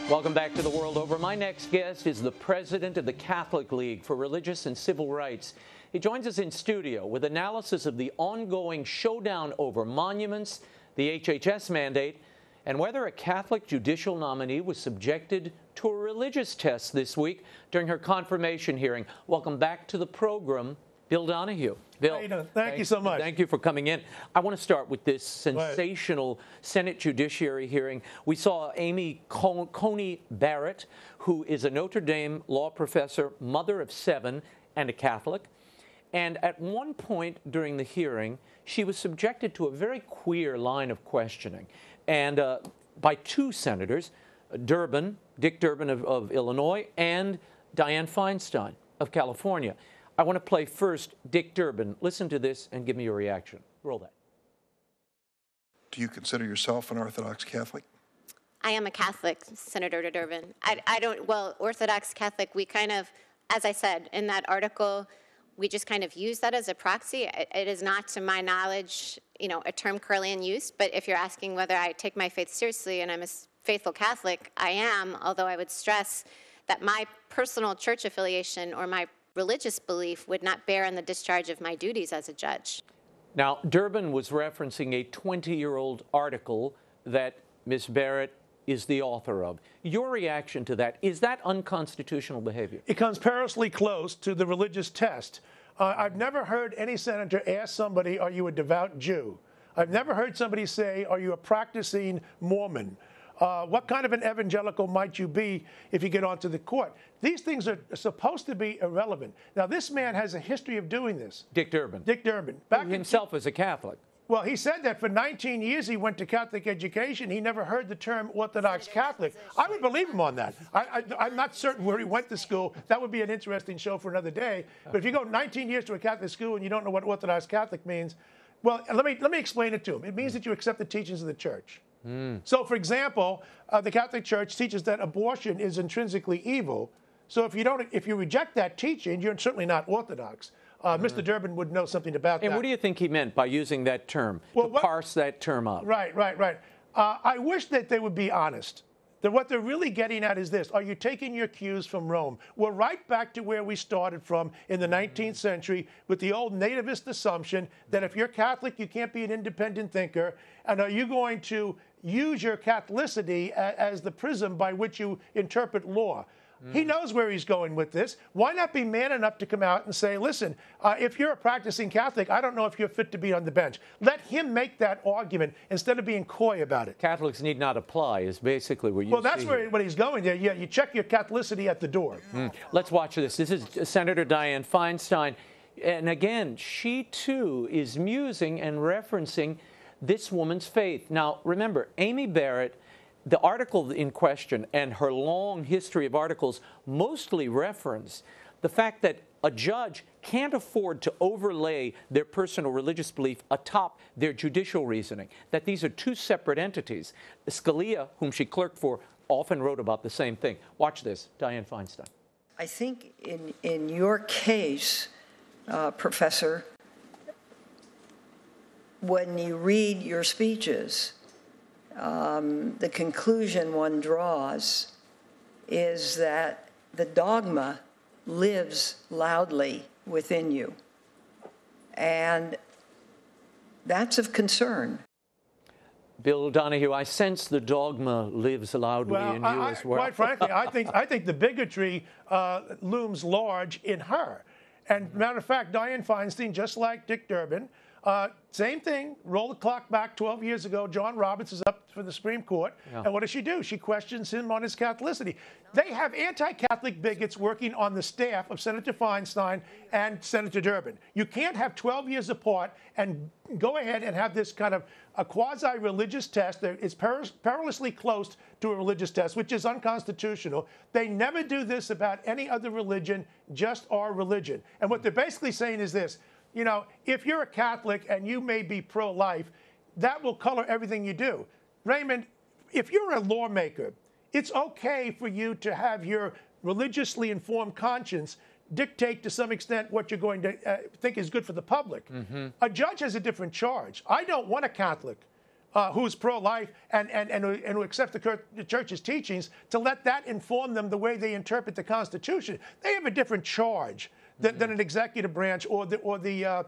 Welcome back to The World Over. My next guest is the president of the Catholic League for Religious and Civil Rights. He joins us in studio with analysis of the ongoing showdown over monuments, the HHS mandate, and whether a Catholic judicial nominee was subjected to a religious test this week during her confirmation hearing. Welcome back to the program, Bill Donohue. Bill, how you doing? Thank you so much. Thank you for coming in. I want to start with this sensational Senate Judiciary hearing. We saw Amy Coney Barrett, who is a Notre Dame law professor, mother of 7, and a Catholic. And at one point during the hearing, she was subjected to a very queer line of questioning, and by 2 senators, Dick Durbin of Illinois, and Dianne Feinstein of California. I want to play first Dick Durbin. Listen to this and give me your reaction. Roll that. Do you consider yourself an Orthodox Catholic? I am a Catholic, Senator Durbin. Orthodox Catholic, we kind of, as I said in that article, we just kind of use that as a proxy. It is not, to my knowledge, a term currently in use, but if you're asking whether I take my faith seriously and I'm a faithful Catholic, I am, although I would stress that my personal church affiliation or my religious belief would not bear on the discharge of my duties as a judge. Now, Durbin was referencing a 20-year-old article that Ms. Barrett is the author of. Your reaction to that, is that unconstitutional behavior? It comes perilously close to the religious test. I've never heard any senator ask somebody, are you a devout Jew? I've never heard somebody say, are you a practicing Mormon? What kind of an evangelical might you be if you get onto the court? These things are supposed to be irrelevant. Now, this man has a history of doing this. Dick Durbin. Dick Durbin. Himself as a Catholic. Well, he said that for 19 years he went to Catholic education. He never heard the term Orthodox Catholic. I would believe him on that. I'm not certain where he went to school. That would be an interesting show for another day. But if you go 19 years to a Catholic school and you don't know what Orthodox Catholic means, well, let me explain it to him. It means that you accept the teachings of the church. So, for example, the Catholic Church teaches that abortion is intrinsically evil. So if you reject that teaching, you're certainly not Orthodox. Mr. Durbin would know something about that. And what do you think he meant by using that term, to parse that term up? Right. I wish that they would be honest. That what they're really getting at is this. Are you taking your cues from Rome? We're right back to where we started from in the 19th century with the old nativist assumption that if you're Catholic, you can't be an independent thinker. And are you going to use your Catholicity as the prism by which you interpret law? He knows where he's going with this. Why not be man enough to come out and say, listen, if you're a practicing Catholic, I don't know if you're fit to be on the bench. Let him make that argument instead of being coy about it. Catholics need not apply is basically what you Well, that's what he's going there. Yeah, you check your Catholicity at the door. Let's watch this. This is Senator Dianne Feinstein. And again, she too is musing and referencing this woman's faith. Now, remember, Amy Barrett, the article in question and her long history of articles mostly reference the fact that a judge can't afford to overlay their personal religious belief atop their judicial reasoning, that these are 2 separate entities. Scalia, whom she clerked for, often wrote about the same thing. Watch this, Dianne Feinstein. I think in your case, Professor, when you read your speeches, the conclusion one draws is that the dogma lives loudly within you. And that's of concern. Bill Donohue, I sense the dogma lives loudly in you as well. Quite frankly, I think the bigotry looms large in her. And matter of fact, Dianne Feinstein, just like Dick Durbin, same thing, roll the clock back 12 years ago. John Roberts is up for the Supreme Court. Yeah. And what does she do? She questions him on his Catholicity. They have anti-Catholic bigots working on the staff of Senator Feinstein and Senator Durbin. You can't have 12 years apart and go ahead and have this kind of a quasi-religious test that is perilously close to a religious test, which is unconstitutional. They never do this about any other religion, just our religion. And what they're basically saying is this. You know, if you're a Catholic and you may be pro-life, that will color everything you do. Raymond, if you're a lawmaker, it's okay for you to have your religiously informed conscience dictate to some extent what you're going to think is good for the public. A judge has a different charge. I don't want a Catholic who's pro-life and who accept the church's teachings, to let that inform them the way they interpret the Constitution. They have a different charge than an executive branch or the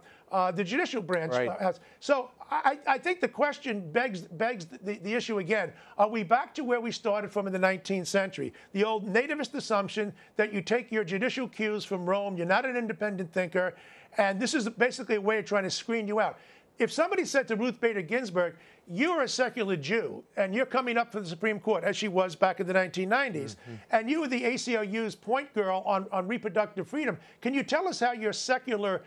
judicial branch has. So I think the question begs the issue again. Are we back to where we started from in the 19th century? The old nativist assumption that you take your judicial cues from Rome, you're not an independent thinker, and this is basically a way of trying to screen you out. If somebody said to Ruth Bader Ginsburg, you're a secular Jew, and you're coming up for the Supreme Court, as she was back in the 1990s, and you were the ACLU's point girl on reproductive freedom, can you tell us how your secular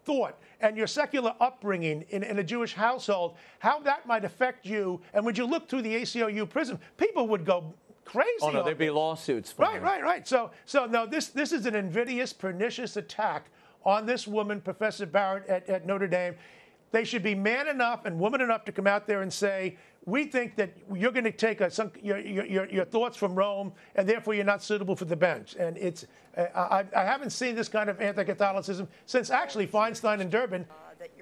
thought and your secular upbringing in a Jewish household, how that might affect you? And when you look through the ACLU prism, people would go crazy. Oh, no, there'd be lawsuits. Right. So no, this is an invidious, pernicious attack on this woman, Professor Barrett at Notre Dame. They should be man enough and woman enough to come out there and say, we think that you're going to take your thoughts from Rome, and therefore you're not suitable for the bench. And it's I haven't seen this kind of anti-Catholicism since actually Feinstein and Durbin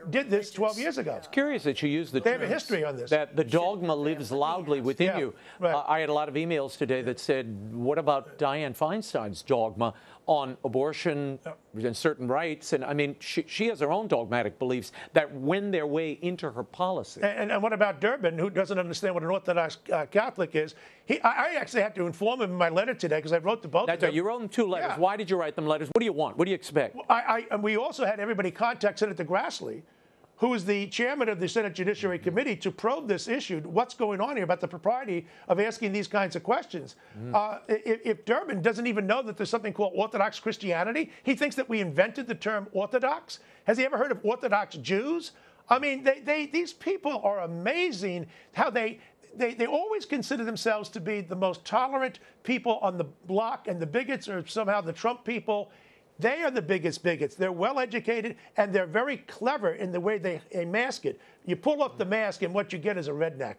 did this 12 years ago. It's curious that you use the They have a history on this. That the dogma lives loudly within you. Right. I had a lot of emails today that said, what about Dianne Feinstein's dogma on abortion and certain rights? And I mean, she has her own dogmatic beliefs that wend their way into her policy. And what about Durbin, who doesn't understand what an Orthodox Catholic is? I actually had to inform him in my letter today because I wrote to both of them. Right. You wrote them 2 letters. Why did you write them letters? What do you want? What do you expect? And we also had everybody contact Senator Grassley, who is the chairman of the Senate Judiciary Committee, to probe this issue. What's going on here about the propriety of asking these kinds of questions? If Durbin doesn't even know that there's something called Orthodox Christianity, he thinks that we invented the term Orthodox. Has he ever heard of Orthodox Jews? I mean, these people are amazing how they always consider themselves to be the most tolerant people on the block, and the bigots are somehow the Trump people. They are the biggest bigots. They're well-educated, and they're very clever in the way they mask it. You pull off the mask, and what you get is a redneck.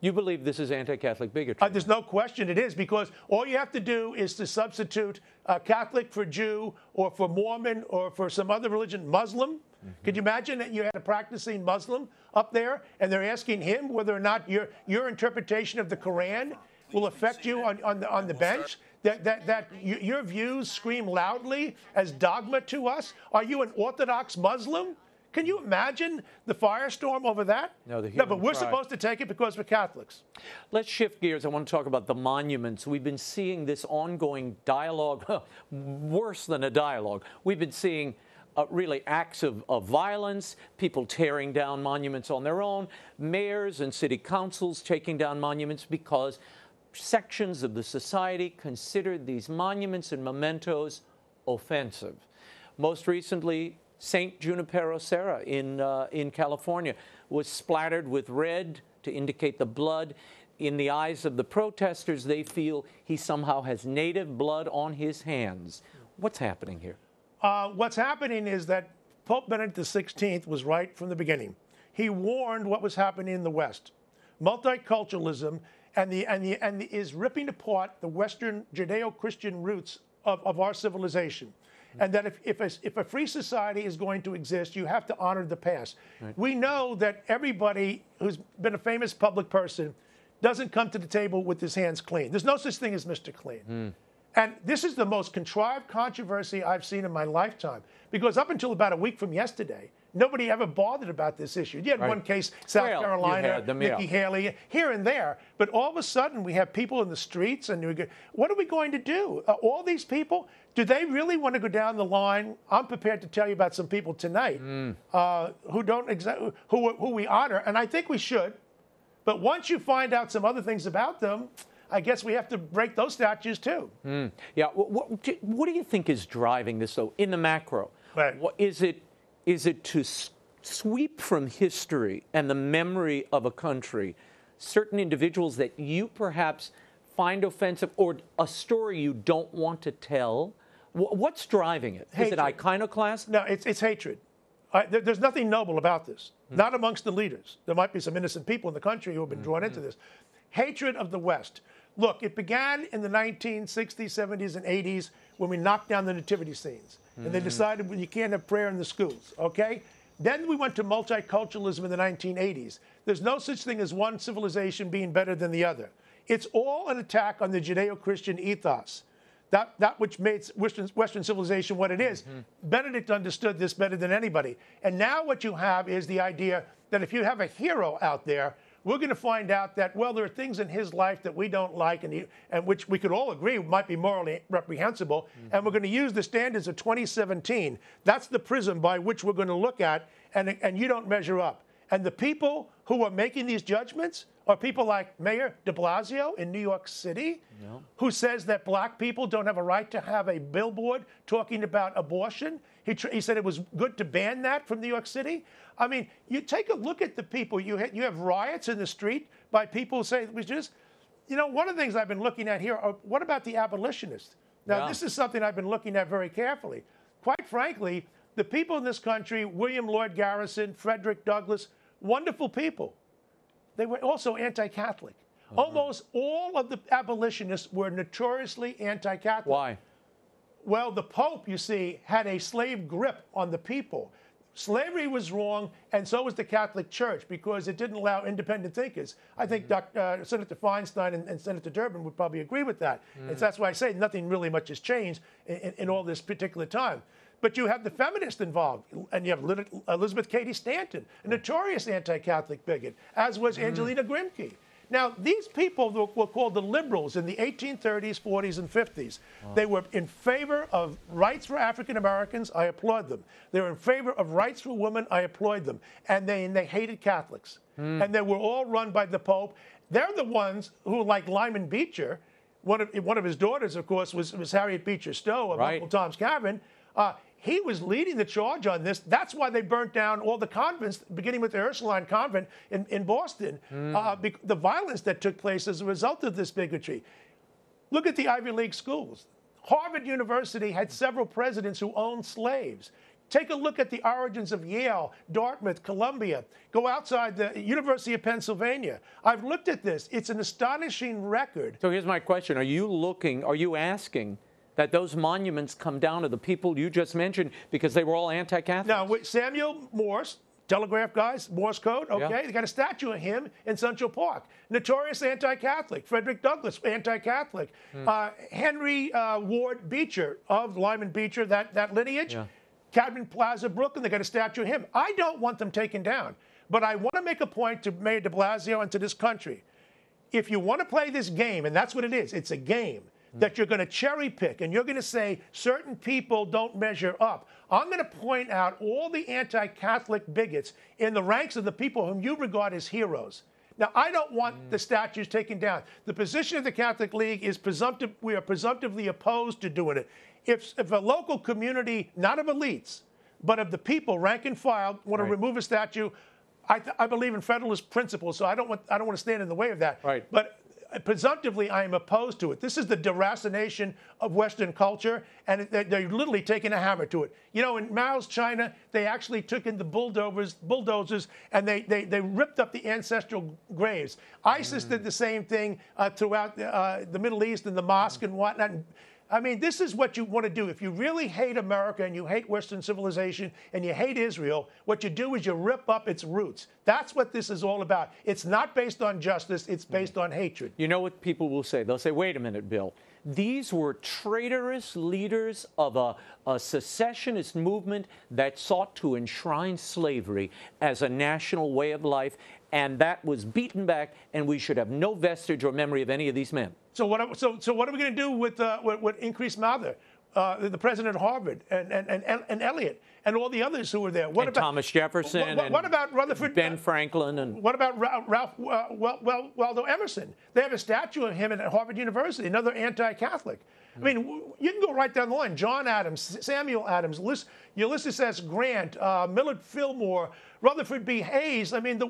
You believe this is anti-Catholic bigotry? There's no question it is, because all you have to do is to substitute Catholic for Jew, or for Mormon, or for some other religion, Muslim. Could you imagine that you had a practicing Muslim up there, and they're asking him whether or not your interpretation of the Quran will affect you on the bench? That your views scream loudly as dogma to us? Are you an Orthodox Muslim? Can you imagine the firestorm over that? No, but we're supposed to take it because we're Catholics. Let's shift gears. I want to talk about the monuments. We've been seeing this ongoing dialogue, worse than a dialogue. We've been seeing really acts of violence, people tearing down monuments on their own, mayors and city councils taking down monuments because sections of the society considered these monuments and mementos offensive. Most recently, St. Junipero Serra in California was splattered with red to indicate the blood. In the eyes of the protesters, they feel he somehow has native blood on his hands. What's happening here? What's happening is that Pope Benedict XVI was right from the beginning. He warned what was happening in the West. Multiculturalism and is ripping apart the Western Judeo-Christian roots of our civilization. And that if a free society is going to exist, you have to honor the past. Right. We know that everybody who's been a famous public person doesn't come to the table with his hands clean. There's no such thing as Mr. Clean. And this is the most contrived controversy I've seen in my lifetime, because up until about a week from yesterday, nobody ever bothered about this issue. You had one case, South Carolina, Nikki Haley, here and there. But all of a sudden, we have people in the streets, and what are we going to do? All these people, do they really want to go down the line? I'm prepared to tell you about some people tonight who we honor, and I think we should. But once you find out some other things about them, I guess we have to break those statues too. Yeah. What do you think is driving this, though, in the macro? Right. Is it to sweep from history and the memory of a country certain individuals that you perhaps find offensive, or a story you don't want to tell? What's driving it? Hatred. Is it iconoclast? No, it's hatred. There's nothing noble about this, not amongst the leaders. There might be some innocent people in the country who have been drawn into this. Hatred of the West. Look, it began in the 1960s, 70s, and 80s when we knocked down the nativity scenes. And they decided, well, you can't have prayer in the schools, okay? Then we went to multiculturalism in the 1980s. There's no such thing as one civilization being better than the other. It's all an attack on the Judeo-Christian ethos, that which makes Western civilization what it is. Benedict understood this better than anybody. And now what you have is the idea that if you have a hero out there, we're going to find out that, well, there are things in his life that we don't like and which we could all agree might be morally reprehensible, and we're going to use the standards of 2017. That's the prism by which we're going to look at, and you don't measure up. And the people who are making these judgments are people like Mayor de Blasio in New York City, who says that black people don't have a right to have a billboard talking about abortion. He said it was good to ban that from New York City. I mean, you take a look at the people. You have riots in the street by people who say it was just, one of the things I've been looking at here are, what about the abolitionists? Now, this is something I've been looking at very carefully. Quite frankly, the people in this country, William Lloyd Garrison, Frederick Douglass, wonderful people. They were also anti-Catholic. Almost all of the abolitionists were notoriously anti-Catholic. Why? Well, the Pope, you see, had a slave grip on the people. Slavery was wrong, and so was the Catholic Church, because it didn't allow independent thinkers. I think Senator Feinstein and Senator Durbin would probably agree with that. And so that's why I say nothing really much has changed in all this particular time. But you have the feminists involved, and you have Elizabeth Cady Stanton, a notorious anti-Catholic bigot, as was Angelina Grimke. Now, these people were called the liberals in the 1830s, 40s, and 50s. They were in favor of rights for African Americans. I applaud them. They were in favor of rights for women. I applaud them. And they hated Catholics. And they were all run by the Pope. They're the ones who, like Lyman Beecher, one of his daughters, of course, was Harriet Beecher Stowe of Uncle Tom's Cabin. He was leading the charge on this. That's why they burnt down all the convents, beginning with the Ursuline convent in Boston. The violence that took place as a result of this bigotry. Look at the Ivy League schools. Harvard University had several presidents who owned slaves. Take a look at the origins of Yale, Dartmouth, Columbia. Go outside the University of Pennsylvania. I've looked at this. It's an astonishing record. So here's my question. Are you asking that those monuments come down to the people you just mentioned because they were all anti-Catholic? Now, Samuel Morse, telegraph guys, Morse code, okay? They got a statue of him in Central Park. Notorious anti-Catholic. Frederick Douglass, anti-Catholic. Henry Ward Beecher of Lyman Beecher, that lineage. Cadman Plaza, Brooklyn, they got a statue of him. I don't want them taken down. But I want to make a point to Mayor de Blasio and to this country. If you want to play this game, and that's what it is, it's a game, that you're going to cherry pick and you're going to say certain people don't measure up. I'm going to point out all the anti-Catholic bigots in the ranks of the people whom you regard as heroes. Now, I don't want the statues taken down. The position of the Catholic League is presumptive. We are presumptively opposed to doing it. If a local community, not of elites, but of the people, rank and file, want to remove a statue, I believe in Federalist principles, so I don't want to stand in the way of that. But presumptively, I am opposed to it. This is the deracination of Western culture, and they're literally taking a hammer to it. In Mao's China, they actually took in the bulldozers, and they ripped up the ancestral graves. ISIS did the same thing throughout the Middle East and the mosque and whatnot. I mean, this is what you want to do. If you really hate America and you hate Western civilization and you hate Israel, what you do is you rip up its roots. That's what this is all about. It's not based on justice. It's based on hatred. You know what people will say? They'll say, wait a minute, Bill. These were traitorous leaders of a secessionist movement that sought to enshrine slavery as a national way of life, and that was beaten back, and we should have no vestige or memory of any of these men. So what are we going to do with Increase Mather, the president of Harvard, and Eliot, and all the others who were there? What about Thomas Jefferson? What about Rutherford? Ben Franklin? And what about Ralph Waldo Emerson? They have a statue of him at Harvard University, another anti-Catholic. I mean, you can go right down the line. John Adams, Samuel Adams, Ulysses S. Grant, Millard Fillmore, Rutherford B. Hayes. I mean,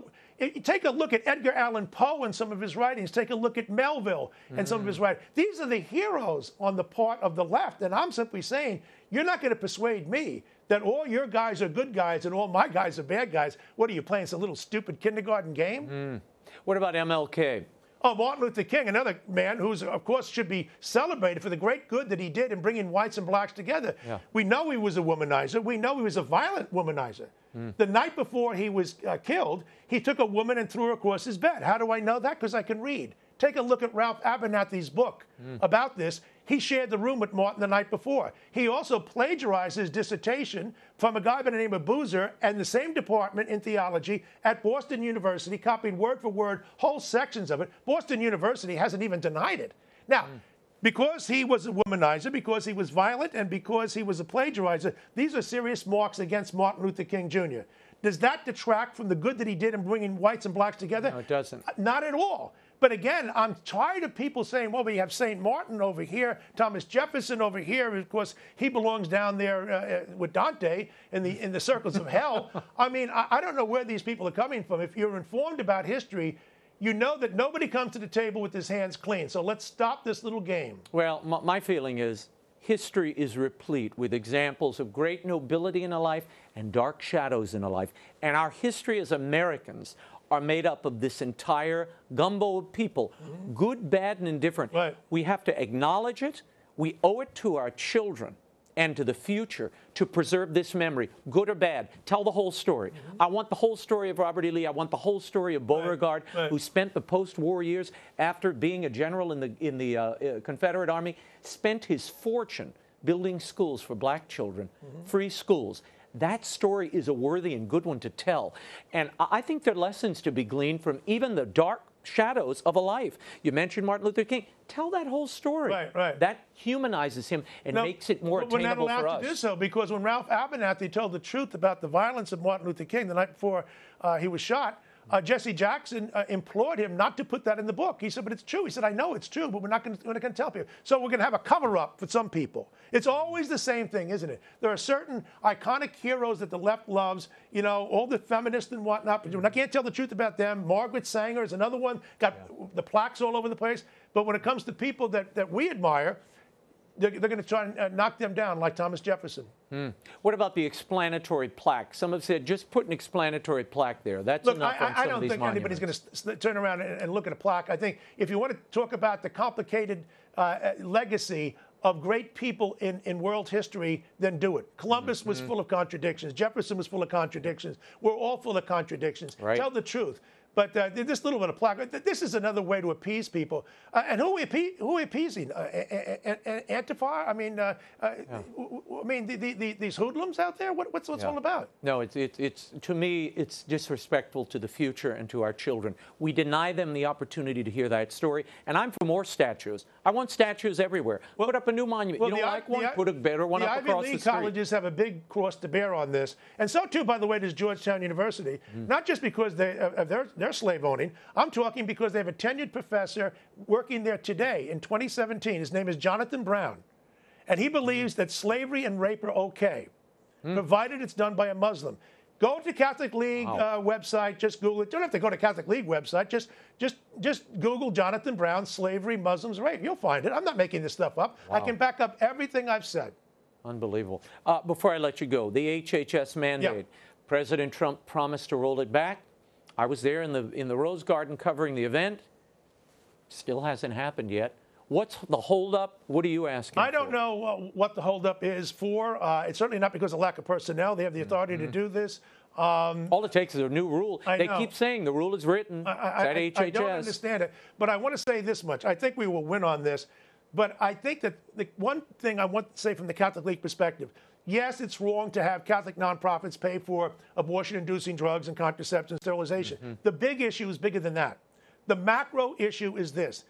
take a look at Edgar Allan Poe and some of his writings. Take a look at Melville and some of his writings. These are the heroes on the part of the left. And I'm simply saying, you're not going to persuade me that all your guys are good guys and all my guys are bad guys. What are you playing, some little stupid kindergarten game? What about MLK? Oh, Martin Luther King, another man who's, of course, should be celebrated for the great good that he did in bringing whites and blacks together. Yeah. We know he was a womanizer. We know he was a violent womanizer. The night before he was killed, he took a woman and threw her across his bed. How do I know that? Because I can read. Take a look at Ralph Abernathy's book about this. He shared the room with Martin the night before. He also plagiarized his dissertation from a guy by the name of Boozer and the same department in theology at Boston University, copied word for word whole sections of it. Boston University hasn't even denied it. Now, because he was a womanizer, because he was violent, and because he was a plagiarizer, these are serious marks against Martin Luther King Jr. Does that detract from the good that he did in bringing whites and blacks together? No, it doesn't. Not at all. But again, I'm tired of people saying, well, we have St. Martin over here, Thomas Jefferson over here. Of course, he belongs down there with Dante in the circles of hell. I mean, I don't know where these people are coming from. If you're informed about history, you know that nobody comes to the table with his hands clean. So let's stop this little game. Well, my feeling is history is replete with examples of great nobility in a life and dark shadows in a life. And our history as Americans are made up of this entire gumbo of people, good, bad, and indifferent. Right. We have to acknowledge it. We owe it to our children and to the future to preserve this memory, good or bad. Tell the whole story. I want the whole story of Robert E. Lee. I want the whole story of Beauregard, who spent the post-war years after being a general in the Confederate Army, spent his fortune building schools for black children, free schools. That story is a worthy and good one to tell. And I think there are lessons to be gleaned from even the dark shadows of a life. You mentioned Martin Luther King. Tell that whole story. Right. That humanizes him and makes it more attainable for us. We're not allowed to do so because when Ralph Abernathy told the truth about the violence of Martin Luther King the night before he was shot, Jesse Jackson implored him not to put that in the book. He said, but it's true. He said, I know it's true, but we're not going to tell people. So we're going to have a cover-up for some people. It's always the same thing, isn't it? There are certain iconic heroes that the left loves, you know, all the feminists and whatnot, but I can't tell the truth about them. Margaret Sanger is another one, got the plaques all over the place. But when it comes to people that we admire, they're going to try and knock them down like Thomas Jefferson. What about the explanatory plaque? Some have said just put an explanatory plaque there. That's enough on some of these monuments. I don't think anybody's going to turn around and look at a plaque. I think if you want to talk about the complicated legacy of great people in world history, then do it. Columbus was full of contradictions. Jefferson was full of contradictions. We're all full of contradictions. Right. Tell the truth. But this little bit of plaque, this is another way to appease people. And who are we appeasing? Antifa? I mean, these hoodlums out there? What's all about? No, it's to me, it's disrespectful to the future and to our children. We deny them the opportunity to hear that story. And I'm for more statues. I want statues everywhere. Put up a new monument. You don't like one? Put a better one up across the street. The Ivy League colleges have a big cross to bear on this. And so, too, by the way, does Georgetown University. Not just because of their slave owning. I'm talking because they have a tenured professor working there today in 2017. His name is Jonathan Brown. And he believes that slavery and rape are okay, provided it's done by a Muslim. Go to Catholic League website, just Google it. Don't have to go to Catholic League website. Just Google Jonathan Brown, slavery, Muslims, rape. You'll find it. I'm not making this stuff up. I can back up everything I've said. Unbelievable. Before I let you go, the HHS mandate. President Trump promised to roll it back. I was there in the Rose Garden covering the event. Still hasn't happened yet. What's the holdup? What are you asking I don't know what the holdup is for. It's certainly not because of lack of personnel. They have the authority to do this. All it takes is a new rule. They keep saying the rule is written. It's at HHS. I don't understand it. But I want to say this much. I think we will win on this. But I think that the one thing I want to say from the Catholic League perspective, yes, it's wrong to have Catholic nonprofits pay for abortion-inducing drugs and contraception and sterilization. The big issue is bigger than that. The macro issue is this.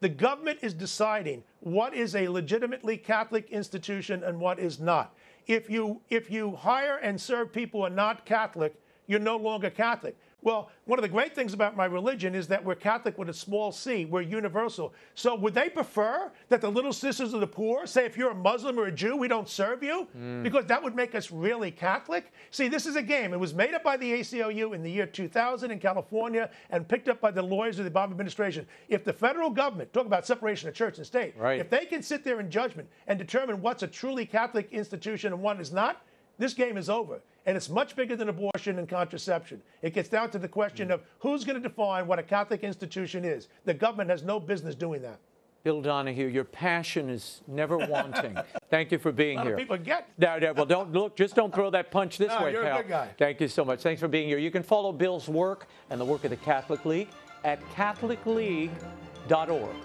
The government is deciding what is a legitimately Catholic institution and what is not. If you hire and serve people who are not Catholic, you're no longer Catholic. Well, one of the great things about my religion is that we're Catholic with a small c. We're universal. So would they prefer that the Little Sisters of the Poor say if you're a Muslim or a Jew, we don't serve you? Because that would make us really Catholic? See, this is a game. It was made up by the ACLU in the year 2000 in California and picked up by the lawyers of the Obama administration. If the federal government, talk about separation of church and state, if they can sit there in judgment and determine what's a truly Catholic institution and what is not, this game is over. And it's much bigger than abortion and contraception. It gets down to the question of who's going to define what a Catholic institution is. The government has no business doing that. Bill Donohue, your passion is never wanting. Thank you for being here. People get. No, well, don't look. Just don't throw that punch this way, you're pal. a good guy. Thank you so much. Thanks for being here. You can follow Bill's work and the work of the Catholic League at catholicleague.org.